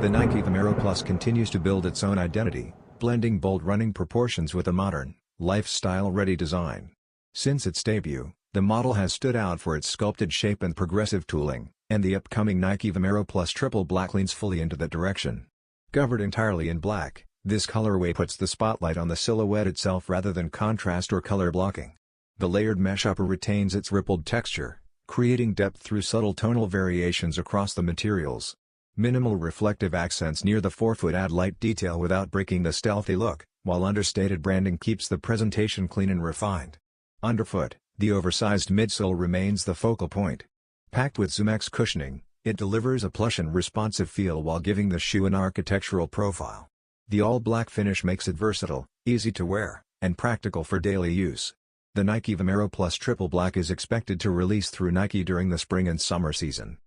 The Nike Vomero Plus continues to build its own identity, blending bold running proportions with a modern, lifestyle-ready design. Since its debut, the model has stood out for its sculpted shape and progressive tooling, and the upcoming Nike Vomero Plus Triple Black leans fully into that direction. Covered entirely in black, this colorway puts the spotlight on the silhouette itself rather than contrast or color blocking. The layered mesh upper retains its rippled texture, creating depth through subtle tonal variations across the materials. Minimal reflective accents near the forefoot add light detail without breaking the stealthy look, while understated branding keeps the presentation clean and refined. Underfoot, the oversized midsole remains the focal point. Packed with ZoomX cushioning, it delivers a plush and responsive feel while giving the shoe an architectural profile. The all-black finish makes it versatile, easy to wear, and practical for daily use. The Nike Vomero Plus Triple Black is expected to release through Nike during the spring and summer season.